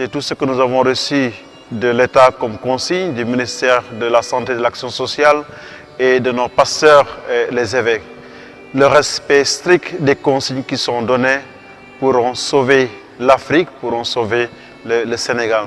C'est tout ce que nous avons reçu de l'État comme consigne, du ministère de la Santé et de l'Action sociale et de nos pasteurs et les évêques. Le respect strict des consignes qui sont données pourront sauver l'Afrique, pourront sauver le Sénégal.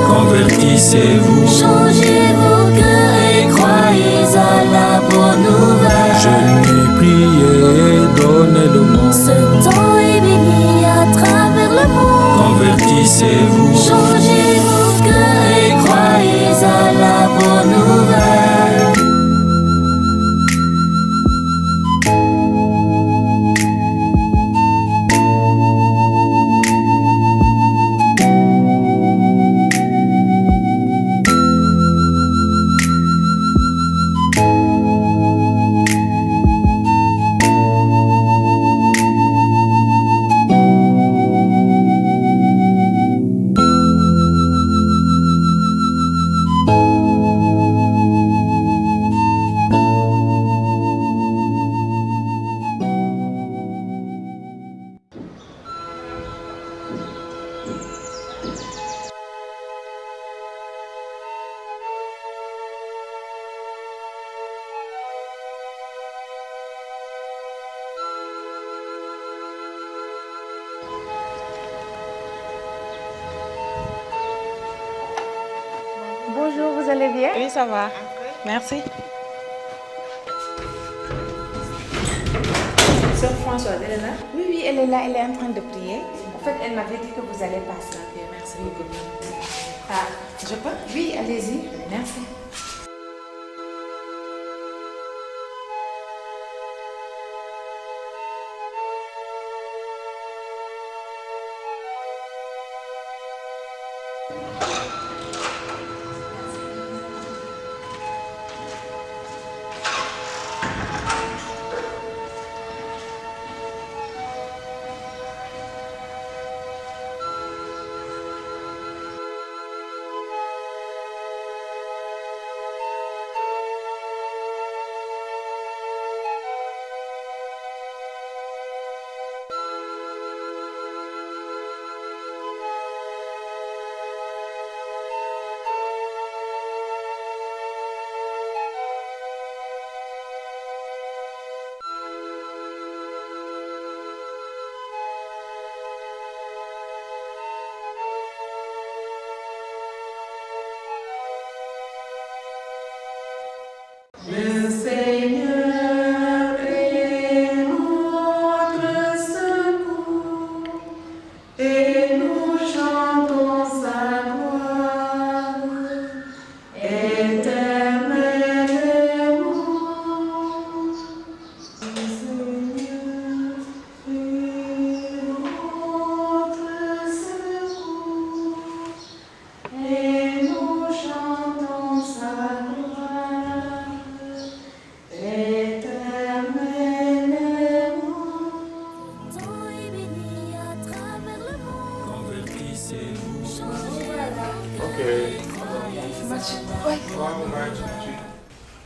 Convertissez-vous, changez vos cœurs et croyez à la bonne nouvelle. Jeûnez, priez, donnez le monde. Ce temps est béni à travers le monde. Convertissez-vous, changez vos cœurs et croyez à la bonne nouvelle. Bonjour, vous allez bien? Oui, ça va. Merci. Sœur Françoise, elle est là? Oui, elle est là, elle est en train de prier. En fait, elle m'avait dit que vous allez passer. Ok, merci beaucoup. Ah, je peux? Oui, allez-y. Merci. Le Seigneur est notre secours et nous chantons sa gloire éternellement. Le Seigneur est notre secours et nous chantons sa gloire.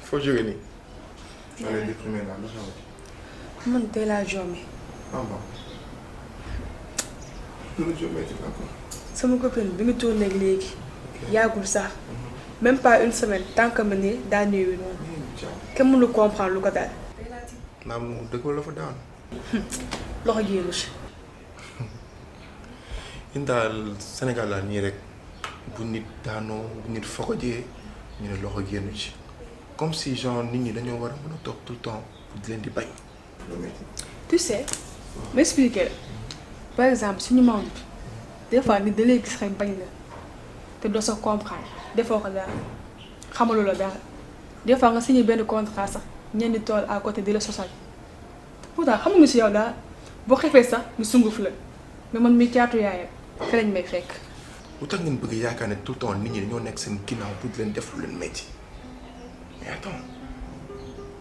Foo jógee nii. ma lay déprimé naa lu xew. Man tey laa jommé. ah bon. lu jommé ci encore. Sama copine bi mu tourné ak léegi. yàggul sax. même pas une semaine tant que ma ne daa ñëwee noonu. kenn mënu comprendre lu ko daal. naam dëkk la fa daan. loxo jéemu si. ñun daal Sénégal laa nii rek bu nit daanoo bu nit fokkojee ñu ne loxo génnu ci comme si genre nit ñi dañoo war a mën a toog tout le temps di leen di bañ. tu sais m'expliquer la par exemple suñu monde bi des fois nit da lay gis rek bañ la te doo sa comprendre defoo ko dara xamaloo la dara des fois nga signé benn contrat sax ñenn di tool à côté di la sosal pourtant xamuñu si yow daal boo xefee sax ñu sunguf la mais man mi caatu yaayam fi lañ may fekk. lu tax ngeen bëgg yaakaar ne tout le temps nit ñi dañoo nekk seen ginnaaw pour di leen def lu leen métti mais attends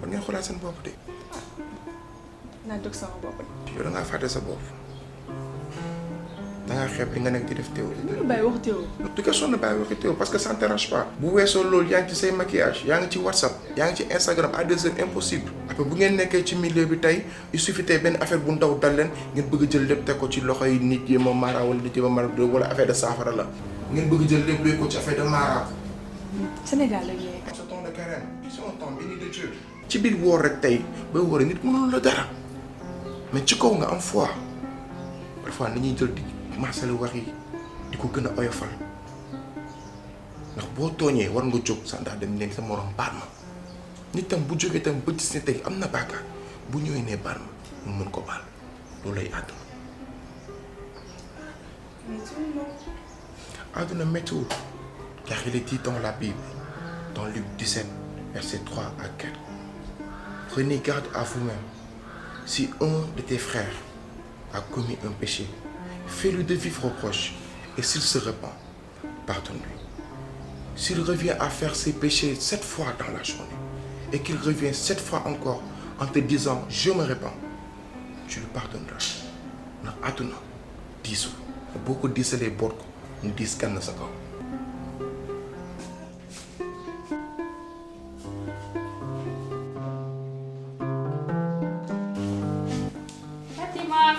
war ngeen xoolaat seen bopp de. naa jóg sama bopp yow da ngaa fàtte sa bopp da ngaa xeeb li nga nekk di def teew. lu bàyyi wax teew. du question de bàyyi waxi teew parce que ça ne t'arrange pas. bu weesoo loolu yaa ngi ci say maquillage yaa ngi ci WhatsApp yaa ngi ci Instagram à des heures impossible. après bu ngeen nekkee ci milieu bi tey il suffit tey benn affaire bu ndaw dal leen ngeen bëgg jël lépp teg ko ci loxo yi nit yi ma mara wala nit yi ma mara wala affaire de saafara la. ngeen bëgg jël lépp luy ko ci affaire de mara. Sénégal la ñu nekk. ce temps de carême c'est un temps béni de Dieu. ci biir woor rek tey ba woor nit mënul la dara mais ci kaw nga am foi parfois nañuy jël di maasale wax yi di ko gën a oyofal ndax boo tooñee war nga jóg sa ndax dem nekk sa morom baal ma nit tam bu jógee tam ba gis ne tey am na bàkkaar bu ñëwee ne baal ma mu mën ko baal loolu lay àdduna. àdduna méttiwul car il est dit dans la Bible dans Luc 17 verset 3 à 4 prenez garde à vous-même. Si un de tes frères a commis un péché, fais-lui de vifs reproches, et s'il se repent, pardonne-lui. S'il revient à faire ses péchés 7 fois dans la journée, et qu'il revient 7 fois encore en te disant « Je me répands », tu lui pardonneras. Na àdduna diisu boo ko diisalee boot ko mu diis gann sa kaw.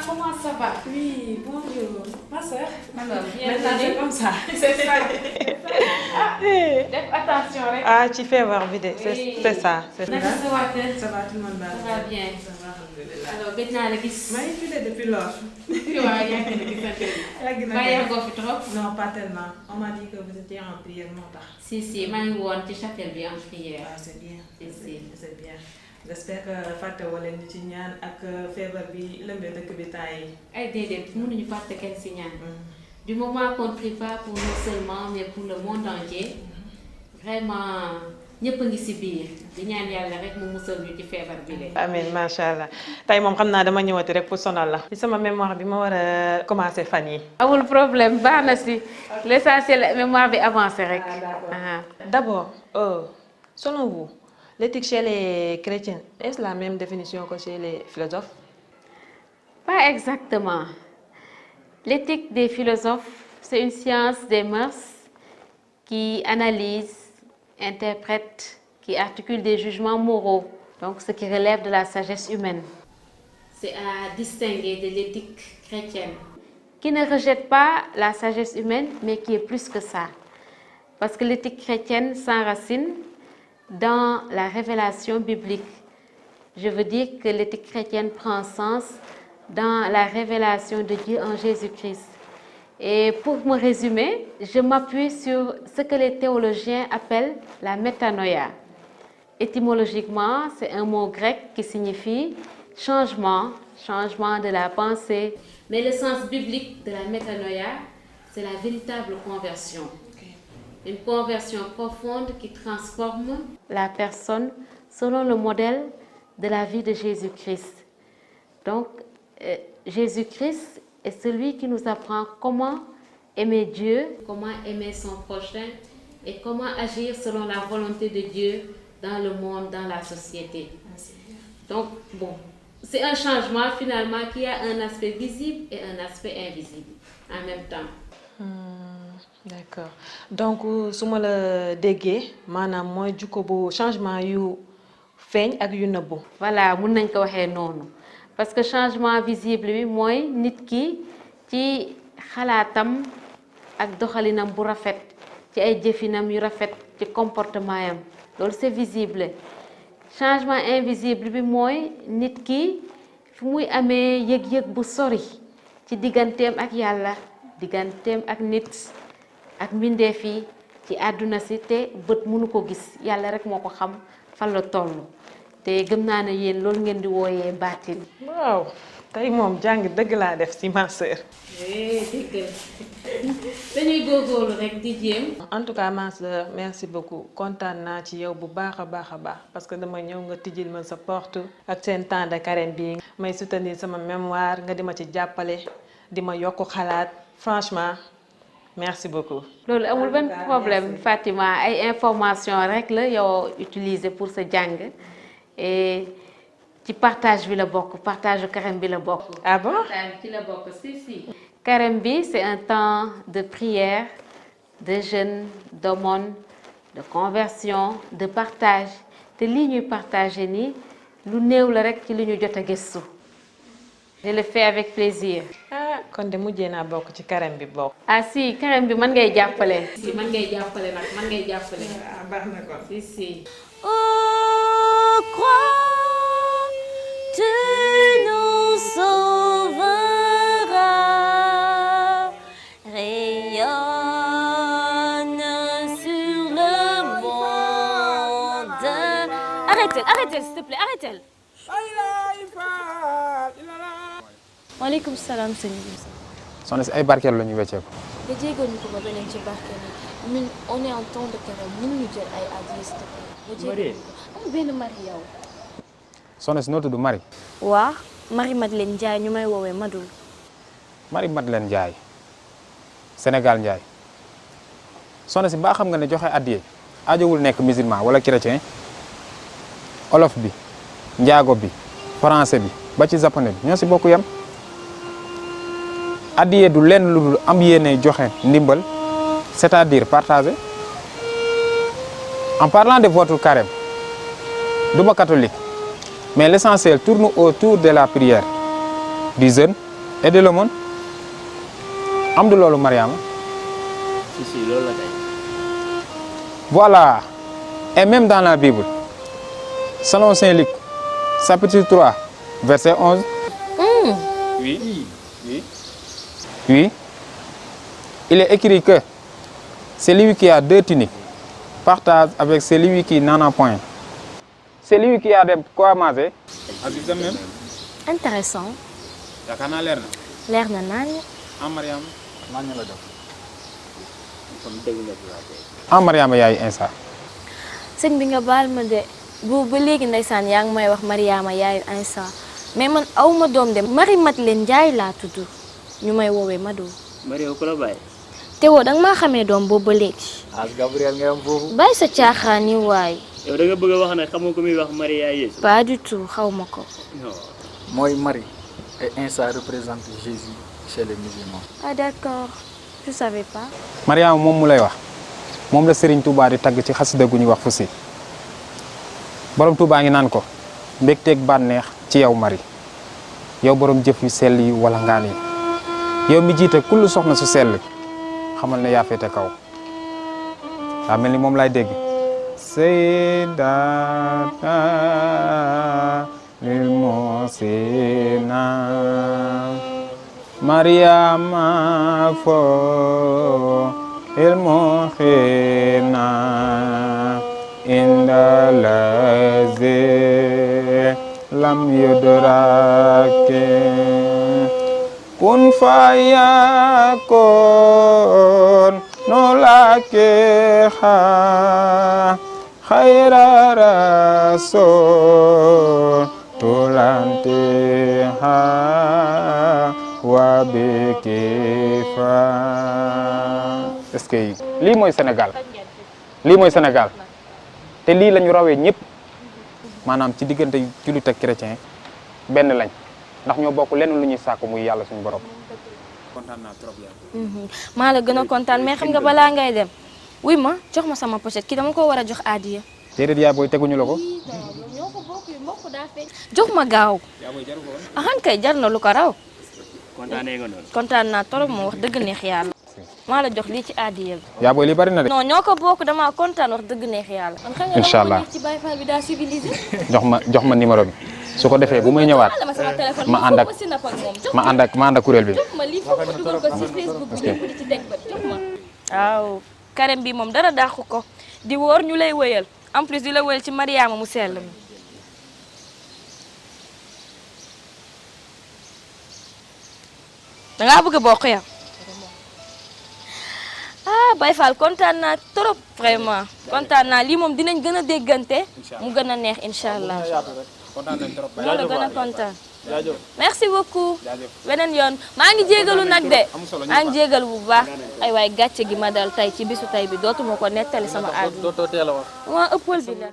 Comment ça va? Oui, bonjour. Ma soeur. Alors, Maintenant, c'est comme ça. C'est ça. Faites attention, rek. Ah, tu fais voir vidéo, Oui. c'est ça. C'est Naka sa waa kër? Ça va, tout le monde va. Ça va bien. Ça va, alhamdulillah. Alors, gëj naa la gis. maa ngi fi de depuis lors. Waaw, yaa ngi leen di gisante. Yàgg na Ba de. yàggoo fi trop? Non, pas tellement. On m'a dit que vous étiez en prière moo tax. Si, maa ngi woon ci chapelle bi en prière. Ah, c'est bien. Si. C'est bien. J'espère que fàtte wala ñu ci ñaan ak feebar bi lëmbee dëkk bi temps yi. Ay déedéet, mënuñu fàtte kenn si ñaan. Du moment qu'on ne prie pas pour nous seulement, mais pour le monde entier, vraiment ñëpp a ngi si biir di ñaan yàlla rek mu musal ñu ci feebar bi de. amiin macha allah tey moom xam naa dama ñëwati rek pour sonal la. ci sama mémoire bi ma war a commencer fan yi. amul problème baax na si l'essentiel mémoire bi avancé rek. D'abord, selon vous, l'éthique chez les chrétiens, est-ce la même définition que chez les philosophes? Pas exactement. L'éthique des philosophes, c'est une science des mœurs qui analyse, interprète, qui articule des jugements moraux, donc ce qui relève de la sagesse humaine. C'est à distinguer de l'éthique chrétienne, qui ne rejette pas la sagesse humaine, mais qui est plus que ça. Parce que l'éthique chrétienne s'enracine dans la révélation biblique. Je veux dire que l'éthique chrétienne prend sens dans la révélation de Dieu en Jésus-Christ. Et pour me résumer, je m'appuie sur ce que les théologiens appellent la métanoïa. Étymologiquement, c'est un mot grec qui signifie changement, changement de la pensée. Mais le sens biblique de la métanoïa, c'est la véritable conversion. Une conversion profonde qui transforme la personne selon le modèle de la vie de Jésus-Christ. Donc, Jésus-Christ est celui qui nous apprend comment aimer Dieu, comment aimer son prochain et comment agir selon la volonté de Dieu dans le monde, dans la société. Donc, bon, c'est un changement finalement qui a un aspect visible et un aspect invisible en même temps. D'accord. Donc, su ma la déggee maanaam mooy jukko bu changement yu feeñ ak yu nëbbu. Voilà, mun nañ ko waxee noonu parce que changement visible bi mooy nit ki ci xalaatam ak doxalinam bu rafet ci ay jëfinam yu rafet ci comportement yam loolu c'est visible. Changement invisible bi mooy nit ki fi muy amee yëg-yëg bu sori ci digganteem ak yàlla digganteem ak nit ak mbindeef yi ci àdduna si te bët mënu ko gis yàlla rek moo ko xam fan la toll te gëm naa ne yéen loolu ngeen di wooyee baatin. waaw tey moom jàng dëgg laa def ci ma sœur. dëgg dañuy góorgóorlu rek di jéem. en tout cas ma sœur merci beaucoup kontaan naa ci yow bu baax a baax parce que dama ñëw nga tijjil ma sa porte ak seen temps de carême bi may soutenir sama mémoire nga di ma ci jàppale di ma yokk xalaat franchement merci beaucoup. loolu amul benn problème Fatima ay information rek la yow utiliser pour sa jàng et ci partage bi la bokk partage carême bi la bokk. ah bon partage ci la bokk si. Carême bi c'est un temps de prière, de jeûne, d'aumône, de conversion, de partage te lii ñuy partager nii lu néew la rek ci li ñu jot a gëstu. Je le fais avec plaisir. ah kon de mujjee naa bokk ci carême bi bokk. ah si carême bi mën ngay jàppale. si mën ngay jàppale nag mën ngay jàppale. ah baax na kon. si. Oh, crois, tu nous sauveras. Rayonne sur le monde. Arrête-elle, s'il te plaît, arrête-elle. Waaleykum salaam sëñ bi. soxna si ay barkeel la ñu weccee ko. nga jéegoon ñu ko ba beneen ci barkeel yi ñun on est en temps de carême mënuñu jël ay adiya s'il te plaît. nga jéegoon ñu ko am benn mari yow. soxna si noo tudd Marie. waa Marie Madeleine Ndiaye ñu may woowee Madul. Marie Madeleine Ndiaye Sénégal Ndiaye soxna si mbaa xam nga ne joxe addiye aajowul nekk musulman wala chrétien olof bi njaago bi français bi ba ci japonais bi ñoo si bokk yam addiye du lenn lu dul am yéene joxe ndimbal c'est-à-dire partager. En parlant de votre carême duma catholique mais l'essentiel tourne autour de la prière, du jeûne et de l'aumône. am du loolu Mariama. si loolu la kay. Voilà, et même dans la Bible selon Saint Luc chapitre 3 verset 11. Oui. Il est écrit que celui qui a 2 tuniques partage avec celui qui n'en a point. Celui qui a de quoi manger. Aziza même. Intéressant. yaakaar naa leer na. leer na naan. Mariama. maa ngi la def. kon dégg nga ci Mariama yaay Insa. sëñ bi nga baal ma de boobu ba léegi ndeysaan yaa ngi may wax Mariama yaayu Insa mais man awma doom de Marie Madeleine Ndiaye laa tudd ñu may woowee Mado. Marie ku la bàyyi. Tewo danga maa xamee doom boobu ba léegi. As Gabriel nga am foofu. bàyyi sa caaxaan yi waay. yow da nga bëgg a wax ne xamoo ko muy wax Marie yaa Yeesu. pas du tout xaw ma ko. non. mooy Marie et Insa représente Jésus chez les musulmans. ah d'accord je savais pas. Mariama moom mu lay wax moom la Serigne Touba di tagg ci xasida gu ñuy wax fu si borom Touba ngi naan ko mbégteeg bànneex ci yow Marie yow borom jëf yu sell yi wala ngaan yi yow mi jiite kullu soxna su sell xamal ne yaa féete kaw daa mel ni moom lay dégg. Sayyidata lil musina Mariama fo il mukhina inda lazi lam yudrake kun fayakun nolake khaira rasul tulantiha wa bikifa. Est-ce que lii mooy Sénégal te lii la ñu rawee ñëpp maanaam ci diggante jullit ak chrétien benn lañ ndax ñoo bokk lenn lu ñuy sàkku muy yàlla suñu borom. kontaan naa trop yow. maa la gën a kontaan mais xam nga balaa ngay dem wuy ma jox ma sama pochette kii dama ko war a jox adiya. déedéet yaa booy teguñu la ko. ñoo ko bokk yu mbokk daa feeñ. jox ma gaaw. axan kay jar na lu ko raw. kontaanee nga noonu. kontaan naa trop moo wax dëgg neex yàlla. maa la jox lii ci adiya bi. yaa booy li bari na de. non ñoo ko bokk damaa kontaan wax dëgg neex yàlla. incha allah ci Baye Fall bi daa civilisé. jox ma numéro bi su ko defee bu may ñëwaat ma ànd ak kuréel bi. jox ma lii foofu ma dugal ko ci Facebook bi ñëpp di ci teg ba jox ma. waaw carême bi moom dara dàqu ko di woor ñu lay wëyal en plus di la wël ci Mariama mu sell mi. da ngaa bëgg a bokk yow. ah Baye Fall kontaan naa trop vraiment kontaan naa lii moom dinañ gën a déggante mu gën a neex incha allah. moo la gën a kontaan. merci beaucoup. beneen yoon maa ngi jégalu nag de maa ngi jégalu bu baax ay waay gàcce gi ma dal tey ci bisu tey bi dootuma ko nettali sama àdduna. dootoo teel a wax. waa ëppal bi la.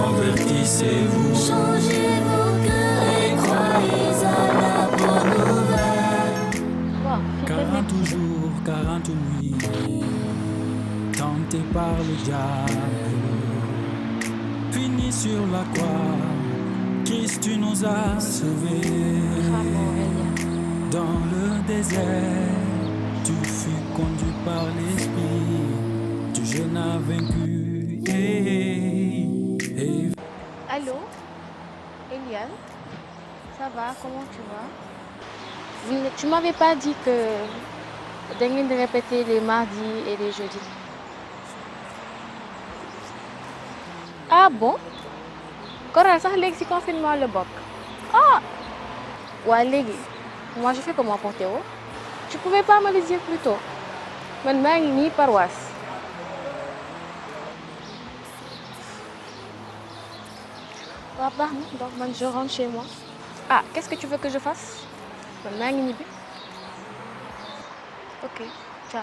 Convertissez-vous, changez vos cœurs et croyez à la bonne nouvelle. 40 jours, 40 nuits, tentés par le diable, fini sur la croix, Christ tu nous as sauvés. Dans le désert, tu fus conduit par l'Esprit, tu jeûnes as vaincu. Allô, Eliane, ça va, comment tu vas? Tu m'avais pas dit que da ngeen di répéter les mardis et les jeudis. Ah bon? Coral sax léegi ci confinement la bokk. Ah! Ouais, léegi, moi je fais comment pour Théo? Tu pouvais pas me le dire plus tôt? Man maa ngi nii paroisse. Ouais, bah, donc man, je rentre chez moi. Ah, qu'est-ce que tu veux que je fasse? Man maa ngi ñibbi. Ok, ciao.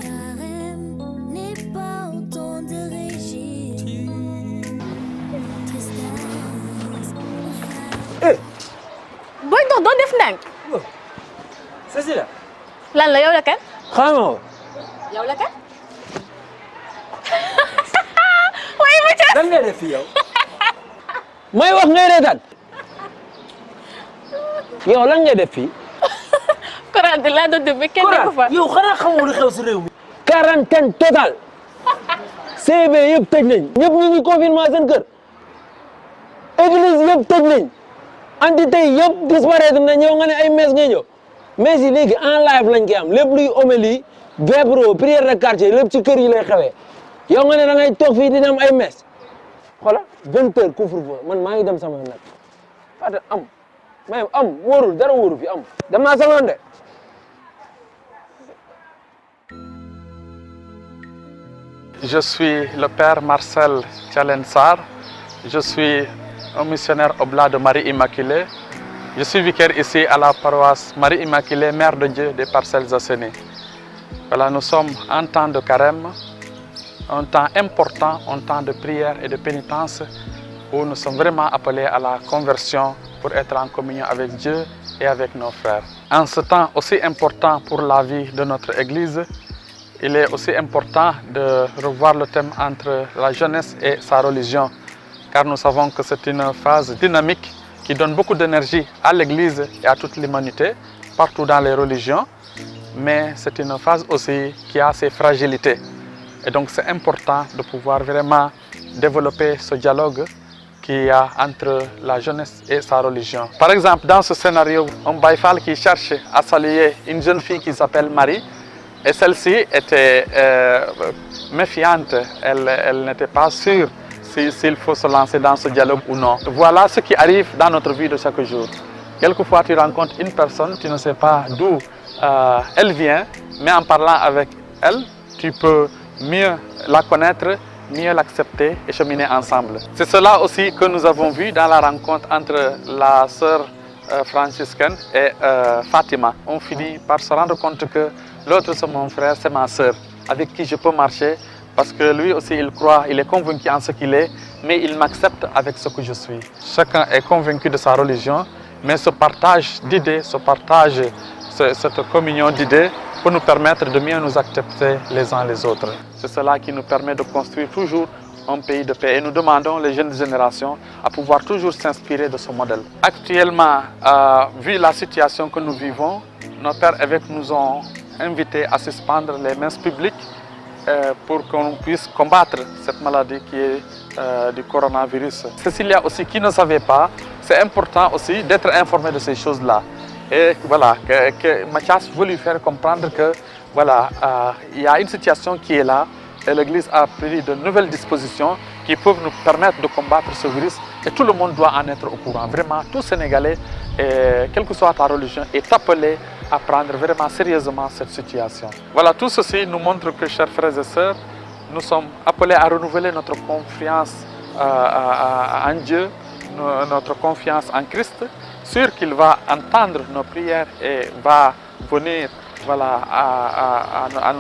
Carême n'est pas autant de régime. Eh! Boy dox doo def ndànk. Cécile. Lan la yow la kan? Xamoo. Yow la kan? waaye ma ca. Lan ngay def fii yow. may wax ngay reetaan. yow lan ngay def fii. Coran de laa doon déglu kenn du ko fa. yow xanaa xamoo lu xew si réew mi. quarantaine total. CB yëpp tëj nañ. ñëpp ñu ngi confinement seen kër. église yëpp tëj nañ. entité yëpp disparaître nañ yow nga ne ay messe ngay ñëw. messe yi léegi en live lañ koy am lépp luy homélie vébro prière de quartier lépp ci kër yi lay xewee. yow nga ne da ngay toog fii di dem ay messe. xoolal 20 heures couvre-feu man maa ngi dem sama yoon nag. Fata am. mais am wóorul dara wóoru fi am. dem naa sama yoon de. Je suis le père Marcel Thialensar. Je suis un missionnaire oblat de Marie Immaculée. Je suis vicaire ici à la paroisse Marie Immaculée, Mère de Dieu des Parcelles Assainies. Voilà, nous sommes en temps de carême, un temps important, un temps de prière et de pénitence où nous sommes vraiment appelés à la conversion pour être en communion avec Dieu et avec nos frères. En ce temps aussi important pour la vie de notre Église, il est aussi important de revoir le thème entre la jeunesse et sa religion, car nous savons que c'est une phase dynamique qui donne beaucoup d'énergie à l'Église et à toute l'humanité, partout dans les religions, mais c'est une phase aussi qui a ses fragilités. Et donc c'est important de pouvoir vraiment développer ce dialogue qu'il y a entre la jeunesse et sa religion. Par exemple, dans ce scénario, un Baye Fall qui cherche à saluer une jeune fille qui s'appelle Marie, et celle-ci était méfiante, elle n'était pas sûre s'il faut se lancer dans ce dialogue ou non. Voilà ce qui arrive dans notre vie de chaque jour. Quelquefois, tu rencontres une personne, tu ne sais pas d'où elle vient, mais en parlant avec elle, tu peux mieux la connaître, mieux l'accepter et cheminer ensemble. C'est cela aussi que nous avons vu dans la rencontre entre la sœur franciscaine et Fatima. On finit par se rendre compte que l'autre c'est mon frère, c'est ma sœur, avec qui je peux marcher, parce que lui aussi il croit, il est convaincu en ce qu'il est, mais il m'accepte avec ce que je suis. Chacun est convaincu de sa religion, mais ce partage d'idées, cette communion d'idées peut nous permettre de mieux nous accepter les uns les autres. C'est cela qui nous permet de construire toujours un pays de paix. Et nous demandons les jeunes générations à pouvoir toujours s'inspirer de ce modèle. Actuellement, vu la situation que nous vivons, nos pères évêques nous ont invités à suspendre les messes publiques pour qu'on puisse combattre cette maladie qui est du coronavirus. S'il y a aussi qui ne savait pas, c'est important aussi d'être informé de ces choses-là. Et voilà, que Mathias veut lui faire comprendre que voilà, il y a une situation qui est là et l'Église a pris de nouvelles dispositions qui peuvent nous permettre de combattre ce virus et tout le monde doit en être au courant. Vraiment, tout Sénégalais, quelle que soit ta religion, est appelé à prendre vraiment sérieusement cette situation. Voilà, tout ceci nous montre que, chers frères et sœurs, nous sommes appelés à renouveler notre confiance en Dieu, notre confiance en Christ, sûr qu'il va entendre nos prières et va venir voilà, à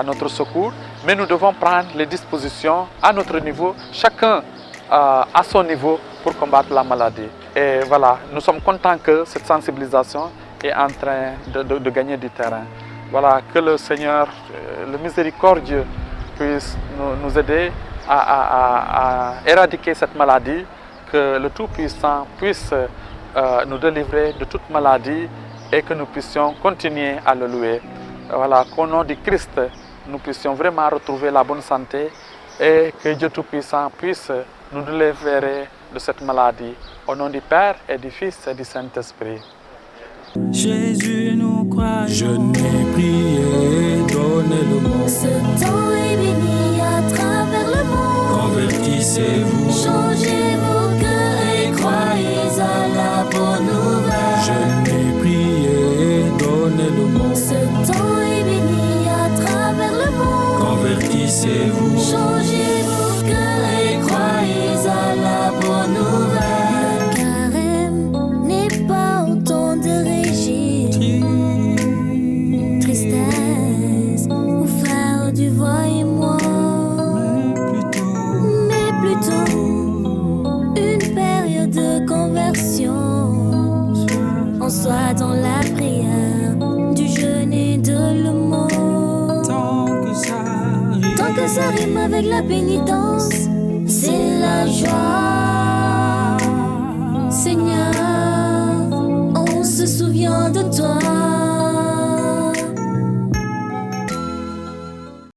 notre secours, mais nous devons prendre les dispositions à notre niveau, chacun à son niveau pour combattre la maladie. Et voilà, nous sommes contents que cette sensibilisation est en train de gagner du terrain. Voilà, que le Seigneur, le miséricordieux, puisse nous aider à éradiquer cette maladie, que le Tout-Puissant puisse nous délivrer de toute maladie et que nous puissions continuer à le louer. Voilà, qu'au nom du Christ, nous puissions vraiment retrouver la bonne santé et que Dieu Tout-Puissant puisse nous délivrer de cette maladie. Au nom du Père et du Fils et du Saint-Esprit. Jésus, nous croyons. Je n'ai prié, donnez le monde. Ce temps est béni à travers le monde. Convertissez-vous. Changez vos cœurs et croyez à la bonne nouvelle. Je n'ai prié, donnez le monde. Ce temps est béni à travers le monde. Convertissez-vous. Changez vos cœurs et croyez à la bonne nouvelle. Le carême n'est pas autant de tristesse ou faire du voyez-moi, mais plutôt une période de conversion. On soit dans la prière, du jeûne et de l'aumône. Tant que ça rime avec la pénitence, c'est la joie.